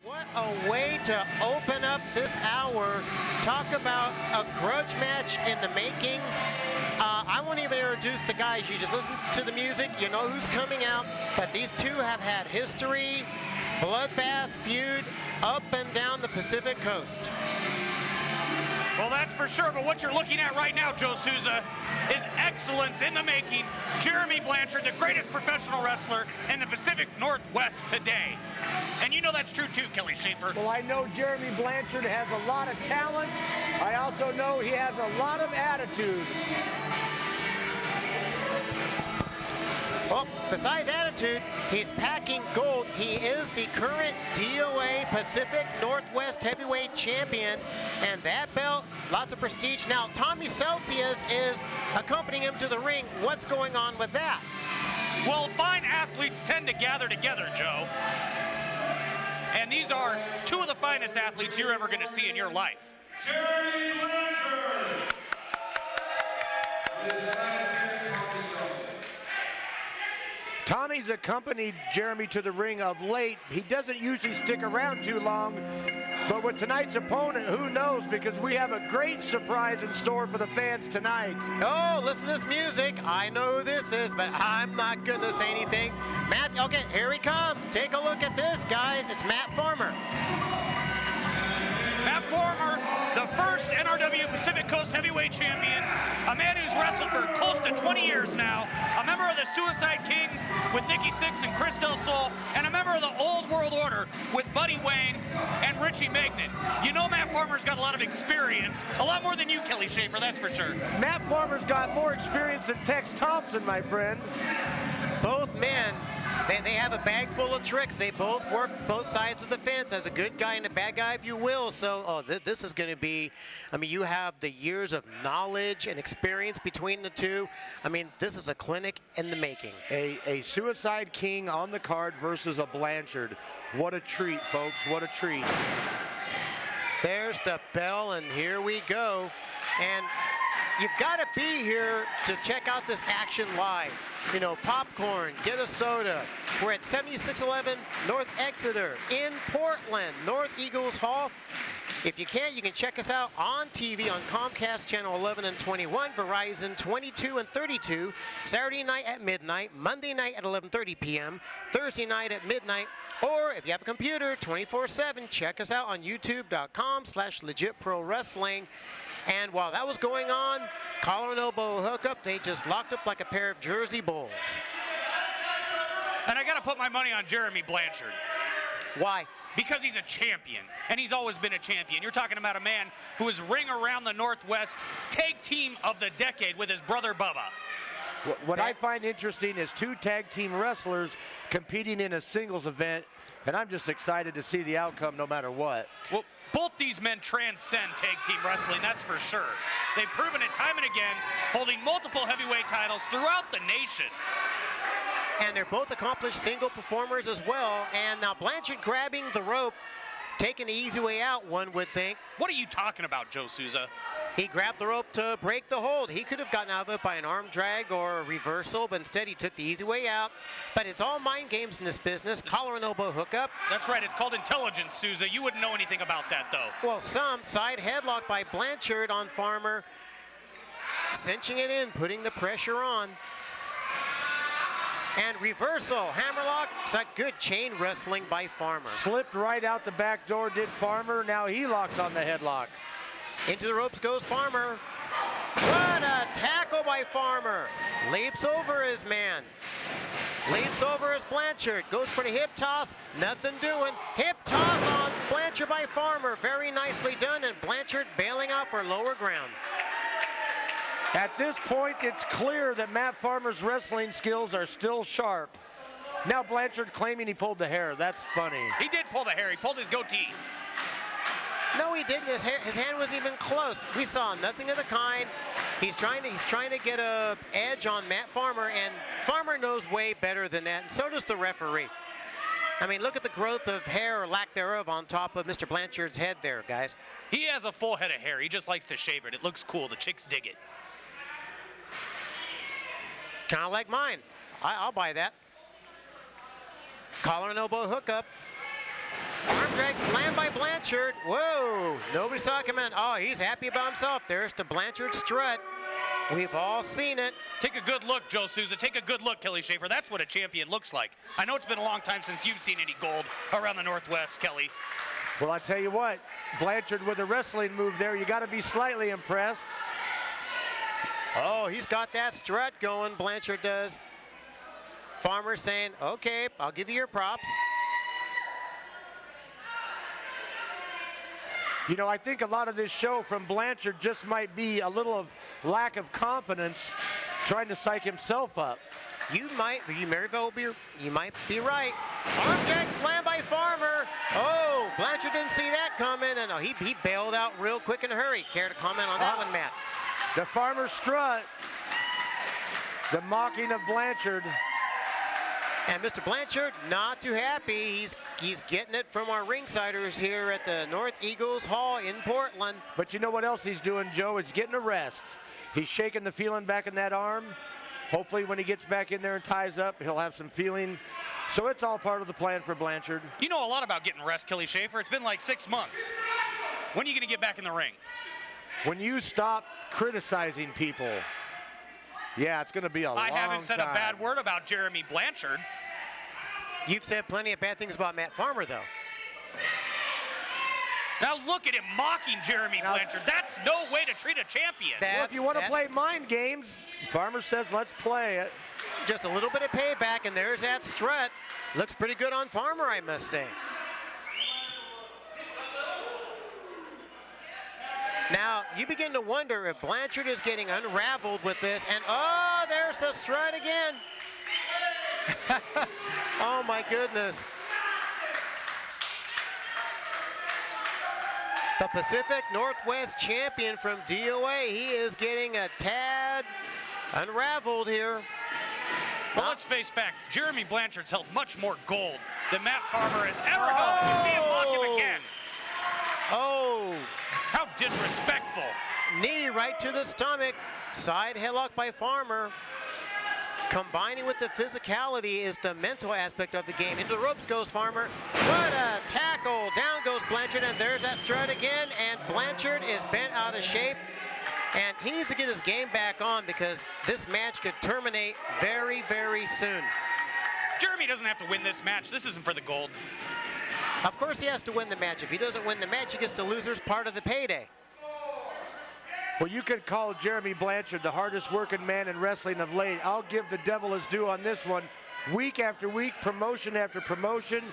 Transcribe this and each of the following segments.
What a way to open up this hour. Talk about a grudge match in the making. I won't even introduce the guys. You just listen to the music. You know who's coming out. But these two have had history, bloodbath feud up and down the Pacific Coast. Well, that's for sure, but what you're looking at right now, Joe Souza, is excellence in the making. Jeremy Blanchard, the greatest professional wrestler in the Pacific Northwest today. And you know that's true too, Kelly Schaefer. Well, I know Jeremy Blanchard has a lot of talent. I also know he has a lot of attitude. Well, besides attitude, he's packing gold. He is the current DOA Pacific Northwest Heavyweight Champion, and that belt, lots of prestige. Now, Tommy Celsius is accompanying him to the ring. What's going on with that? Well, fine athletes tend to gather together, Joe. And these are two of the finest athletes you're ever going to see in your life. Jeremy Blanchard. Tommy's accompanied Jeremy to the ring of late. He doesn't usually stick around too long, but with tonight's opponent, who knows, because we have a great surprise in store for the fans tonight. Oh, listen to this music. I know who this is, but I'm not going to say anything. Matt, okay, here he comes. Take a look at this, guys. It's Matt Farmer. Matt Farmer, the first NRW Pacific Coast Heavyweight Champion, a man who's wrestled for close to 20 years now, a member of the Suicide Kings with Nikki Sixx and Chris Del Sol, and a member of the Old World Order with Buddy Wayne and Richie Magnet. You know Matt Farmer's got a lot of experience, a lot more than you, Kelly Schaefer, that's for sure. Matt Farmer's got more experience than Tex Thompson, my friend. Both men, they have a bag full of tricks. They both work both sides of the fence as a good guy and a bad guy, if you will. So this is going to be, I mean, you have the years of knowledge and experience between the two. I mean, this is a clinic in the making. A Suicide King on the card versus a Blanchard. What a treat, folks. What a treat. There's the bell, and here we go. And you've got to be here to check out this action live. You know, popcorn, get a soda. We're at 7611 North Exeter in Portland, North Eagles Hall. If you can't, you can check us out on TV on Comcast Channel 11 and 21, Verizon 22 and 32, Saturday night at midnight, Monday night at 11:30 p.m., Thursday night at midnight, or if you have a computer, 24/7, check us out on youtube.com/legitprowrestling. And while that was going on, collar and elbow hookup, they just locked up like a pair of Jersey Bulls. And I got to put my money on Jeremy Blanchard. Why? Because he's a champion, and he's always been a champion. You're talking about a man who is Ring Around the Northwest Tag Team of the Decade with his brother Bubba. What I find interesting is two tag team wrestlers competing in a singles event, and I'm just excited to see the outcome no matter what. Well, both these men transcend tag team wrestling, that's for sure. They've proven it time and again, holding multiple heavyweight titles throughout the nation. And they're both accomplished single performers as well. And now Blanchard grabbing the rope, taking the easy way out, one would think. What are you talking about, Joe Souza? He grabbed the rope to break the hold. He could have gotten out of it by an arm drag or a reversal, but instead he took the easy way out. But it's all mind games in this business. Collar and elbow hookup. That's right, it's called intelligence, Souza. You wouldn't know anything about that, though. Well, some side headlock by Blanchard on Farmer, cinching it in, putting the pressure on. And reversal, hammerlock. It's a good chain wrestling by Farmer. Slipped right out the back door, did Farmer. Now he locks on the headlock. Into the ropes goes Farmer. What a tackle by Farmer. Leaps over his man. Leaps over his Blanchard. Goes for the hip toss. Nothing doing. Hip toss on Blanchard by Farmer. Very nicely done. And Blanchard bailing out for lower ground. At this point, it's clear that Matt Farmer's wrestling skills are still sharp. Now Blanchard claiming he pulled the hair. That's funny. He did pull the hair. He pulled his goatee. No, he didn't. His hand was even close. We saw nothing of the kind. He's trying to get a edge on Matt Farmer, and Farmer knows way better than that, and so does the referee. I mean, look at the growth of hair or lack thereof on top of Mr. Blanchard's head there, guys. He has a full head of hair. He just likes to shave it. It looks cool. The chicks dig it. Kind of like mine. I'll buy that. Collar and elbow hookup. Arm drag slam by Blanchard. Whoa, nobody saw it come in. Oh, he's happy about himself. There's the Blanchard strut. We've all seen it. Take a good look, Joe Souza. Take a good look, Kelly Schaefer. That's what a champion looks like. I know it's been a long time since you've seen any gold around the Northwest, Kelly. Well, I tell you what, Blanchard with a wrestling move there, you got to be slightly impressed. Oh, he's got that strut going, Blanchard does. Farmer saying, okay, I'll give you your props. You know, I think a lot of this show from Blanchard just might be a little of lack of confidence, trying to psych himself up. You might be right. Arm drag slam by Farmer. Oh, Blanchard didn't see that coming, and he bailed out real quick in a hurry. Care to comment on that one, Matt? The Farmer strut, the mocking of Blanchard. And Mr. Blanchard, not too happy. He's getting it from our ringsiders here at the North Eagles Hall in Portland. But you know what else he's doing, Joe? He's getting a rest. He's shaking the feeling back in that arm. Hopefully when he gets back in there and ties up, he'll have some feeling. So it's all part of the plan for Blanchard. You know a lot about getting rest, Kelly Schaefer. It's been like 6 months. When are you going to get back in the ring? When you stop criticizing people, yeah, it's going to be a long time. I haven't said a bad word about Jeremy Blanchard. You've said plenty of bad things about Matt Farmer, though. Now look at him mocking Jeremy Blanchard. That's no way to treat a champion. Well, if you want to play mind games, Farmer says let's play it. Just a little bit of payback, and there's that strut. Looks pretty good on Farmer, I must say. Now, you begin to wonder if Blanchard is getting unraveled with this, and oh, there's the strut again. Oh my goodness. The Pacific Northwest champion from DOA, he is getting a tad unraveled here. But let's face facts, Jeremy Blanchard's held much more gold than Matt Farmer has ever held. You see him mock him again. Oh. How disrespectful. Knee right to the stomach. Side headlock by Farmer. Combining with the physicality is the mental aspect of the game. Into the ropes goes Farmer. What a tackle. Down goes Blanchard, and there's that strut again. And Blanchard is bent out of shape. And he needs to get his game back on because this match could terminate very, very soon. Jeremy doesn't have to win this match. This isn't for the gold. Of course he has to win the match. If he doesn't win the match, he gets the loser's part of the payday. Well, you could call Jeremy Blanchard the hardest working man in wrestling of late. I'll give the devil his due on this one. Week after week, promotion after promotion,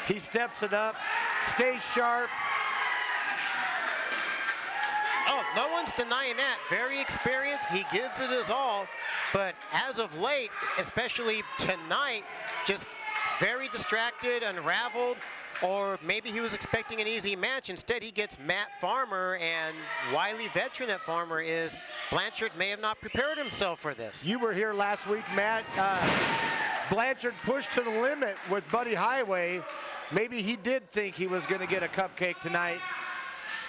he steps it up, stays sharp. Oh, no one's denying that. Very experienced. He gives it his all. But as of late, especially tonight, just very distracted, unraveled. Or maybe he was expecting an easy match. Instead, he gets Matt Farmer, and wily veteran at Farmer is Blanchard may have not prepared himself for this. You were here last week, Matt. Blanchard pushed to the limit with Buddy Highway. Maybe he did think he was going to get a cupcake tonight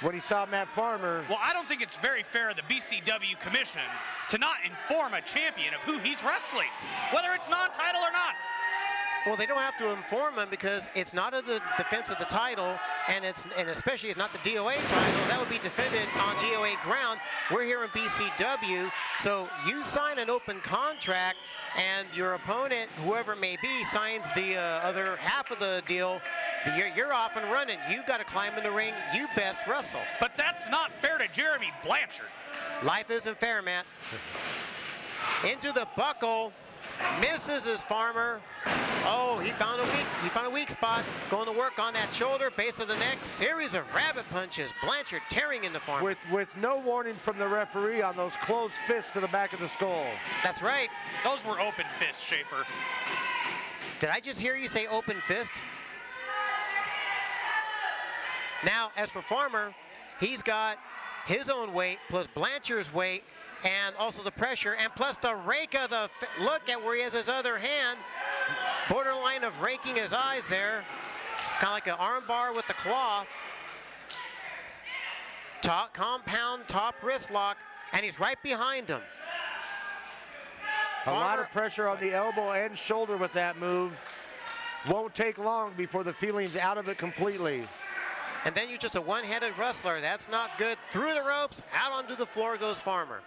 when he saw Matt Farmer. Well, I don't think it's very fair of the BCW commission to not inform a champion of who he's wrestling, whether it's non-title or not. Well, they don't have to inform him because it's not a defense of the title, and especially it's not the DOA title. That would be defended on DOA ground. We're here in BCW, so you sign an open contract, and your opponent, whoever it may be, signs the other half of the deal. You're off and running. You got to climb in the ring. You best wrestle. But that's not fair to Jeremy Blanchard. Life isn't fair, Matt. Into the buckle. Misses his Farmer. Oh, he found a weak spot. Going to work on that shoulder, base of the neck. Series of rabbit punches. Blanchard tearing into Farmer. With no warning from the referee on those closed fists to the back of the skull. That's right. Those were open fists, Schaefer. Did I just hear you say open fist? Now, as for Farmer, he's got his own weight plus Blanchard's weight, and also the pressure, and plus the rake of the, look at where he has his other hand, borderline of raking his eyes there, kind of like an arm bar with the claw. Top compound, top wrist lock, and he's right behind him. A lot of pressure on the elbow and shoulder with that move. Won't take long before the feeling's out of it completely. And then you're just a one-handed wrestler. That's not good. Through the ropes, out onto the floor goes Farmer.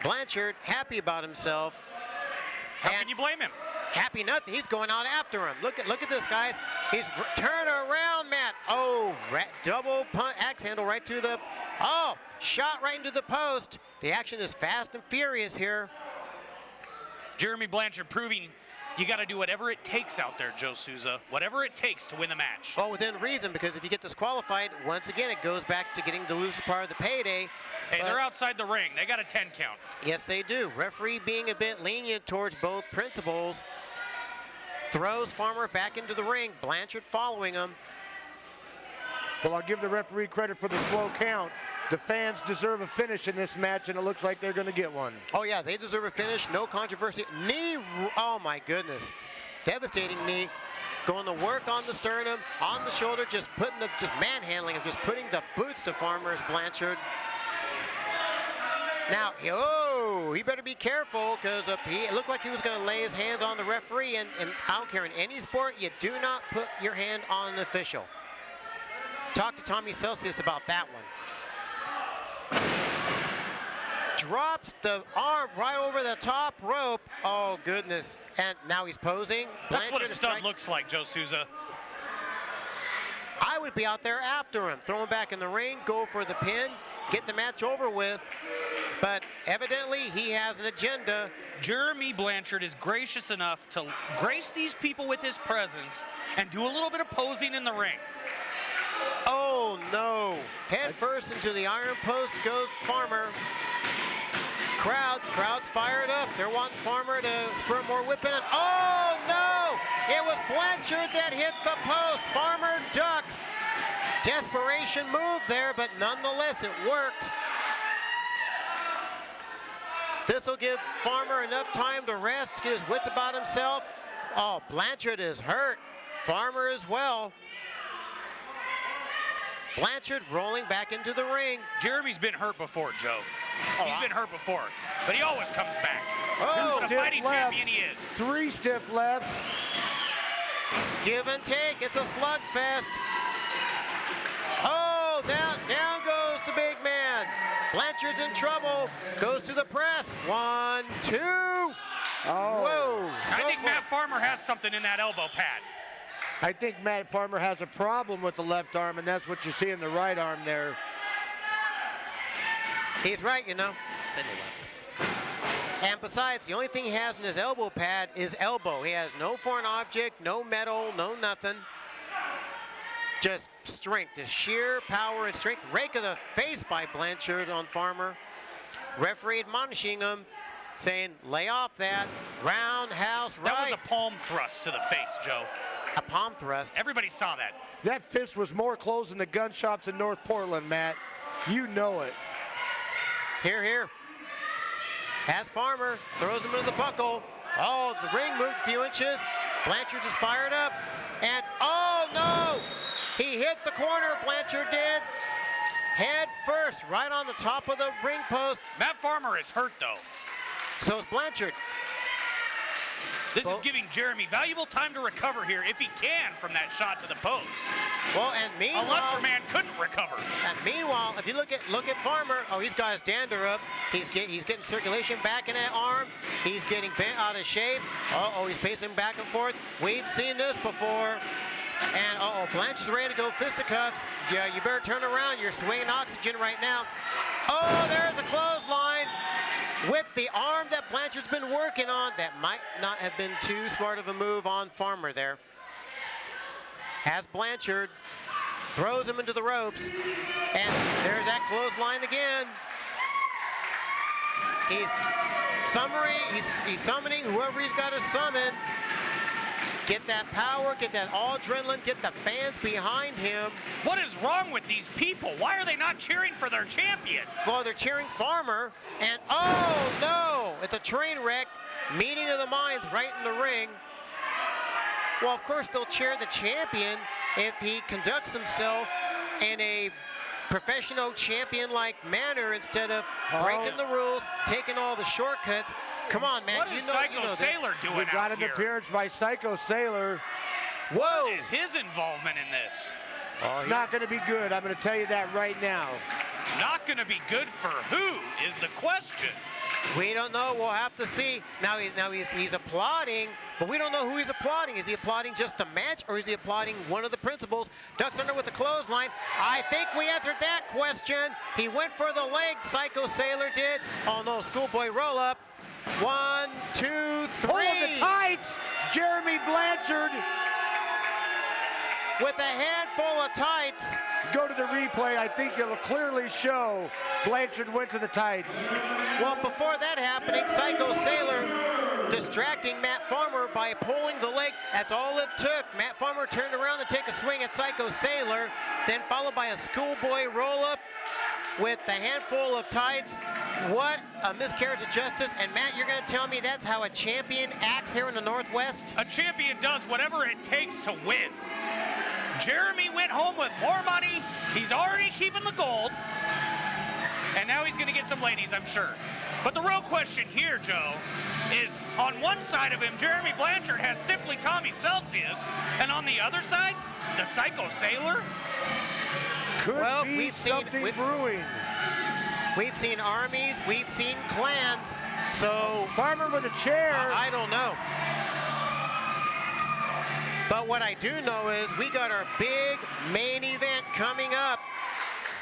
Blanchard, happy about himself. How can you blame him? Happy nothing. He's going out after him. Look at this, guys. He's turn around, Matt. Oh, double punt, axe handle right to the. Oh, shot right into the post. The action is fast and furious here. Jeremy Blanchard proving you got to do whatever it takes out there, Joe Souza. Whatever it takes to win the match. Oh, within reason, because if you get disqualified, once again, it goes back to getting the loser part of the payday. Hey, they're outside the ring. They got a 10 count. Yes, they do. Referee being a bit lenient towards both principals. Throws Farmer back into the ring. Blanchard following him. Well, I'll give the referee credit for the slow count. The fans deserve a finish in this match, and it looks like they're going to get one. Oh, yeah, they deserve a finish. No controversy. Knee, oh, my goodness. Devastating knee. Going to work on the sternum, on the shoulder, just manhandling him, just putting the boots to Farmer's Blanchard. Now, oh, he better be careful, because it looked like he was going to lay his hands on the referee, and I don't care, in any sport, you do not put your hand on an official. Talk to Tommy Celsius about that one. Drops the arm right over the top rope. Oh, goodness. And now he's posing. That's what a stud looks like, Joe Souza. I would be out there after him. Throw him back in the ring, go for the pin, get the match over with. But evidently, he has an agenda. Jeremy Blanchard is gracious enough to grace these people with his presence and do a little bit of posing in the ring. Oh, no. Head first into the iron post goes Farmer. Crowd's fired up. They're wanting Farmer to spur more whipping. And oh, no! It was Blanchard that hit the post. Farmer ducked. Desperation move there, but nonetheless, it worked. This will give Farmer enough time to rest, get his wits about himself. Oh, Blanchard is hurt. Farmer as well. Blanchard rolling back into the ring. Jeremy's been hurt before, Joe. He's been hurt before, but he always comes back. Oh, this is what a fighting champion he is. 3 stiff lefts. Give and take. It's a slugfest. Oh, down goes the big man. Blanchard's in trouble. Goes to the press. 1, 2. Oh. Whoa. I think Matt Farmer has something in that elbow pad. I think Matt Farmer has a problem with the left arm, and that's what you see in the right arm there. He's right, you know. Send it left. And besides, the only thing he has in his elbow pad is elbow. He has no foreign object, no metal, no nothing. Just strength, just sheer power and strength. Rake of the face by Blanchard on Farmer. Referee admonishing him, saying, lay off that. Roundhouse right. That was a palm thrust to the face, Joe. A palm thrust. Everybody saw that. That fist was more closed than the gun shops in North Portland, Matt. You know it. Here, here. Has Farmer, throws him into the buckle. Oh, the ring moved a few inches. Blanchard just fired up. And, oh no! He hit the corner, Blanchard did. Head first, right on the top of the ring post. Matt Farmer is hurt, though. So is Blanchard. This is giving Jeremy valuable time to recover here, if he can, from that shot to the post. Well, and meanwhile, a lesser man couldn't recover. And meanwhile, if you look at Farmer, oh, he's got his dander up. He's getting circulation back in that arm. He's getting bent out of shape. Uh-oh, he's pacing back and forth. We've seen this before. And uh-oh, Blanchard's ready to go fisticuffs. Yeah, you better turn around. You're swinging oxygen right now. Oh, there's a clothesline. With the arm that Blanchard's been working on, that might not have been too smart of a move on Farmer there. Has Blanchard, throws him into the ropes, and there's that clothesline again. He's summoning whoever he's got to summon. Get that power, get that all adrenaline, get the fans behind him. What is wrong with these people? Why are they not cheering for their champion? Well, they're cheering Farmer, and oh no! It's a train wreck, meeting of the minds right in the ring. Well, of course, they'll cheer the champion if he conducts himself in a professional champion-like manner instead of breaking the rules, taking all the shortcuts. Come on, man. What is Psycho Sailor doing We got out an here? appearance by Psycho Sailor. Whoa! What is his involvement in this? It's not going to be good. I'm going to tell you that right now. Not going to be good for who is the question. We don't know. We'll have to see. Now he's applauding, but we don't know who he's applauding. Is he applauding just a match, or is he applauding one of the principals? Ducks under with the clothesline. I think we answered that question. He went for the leg. Psycho Sailor did. Oh no, schoolboy roll up. 1, 2, 3. Pull the tights. Jeremy Blanchard. With a handful of tights. Go to the replay. I think it'll clearly show Blanchard went to the tights. Well, before that happening, Psycho Sailor distracting Matt Farmer by pulling the leg. That's all it took. Matt Farmer turned around to take a swing at Psycho Sailor, then followed by a schoolboy roll-up with a handful of tights. What a miscarriage of justice. And Matt, you're going to tell me that's how a champion acts here in the Northwest? A champion does whatever it takes to win. Jeremy went home with more money. He's already keeping the gold. And now he's going to get some ladies, I'm sure. But the real question here, Joe, is on one side of him, Jeremy Blanchard has simply Tommy Celsius. And on the other side, the Psycho Sailor. Could be something brewing. We've seen armies, we've seen clans. So Farmer with a chair. I don't know. But what I do know is we got our big main event coming up.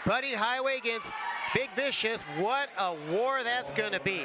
Buddy Highway against Big Vicious. What a war that's going to be.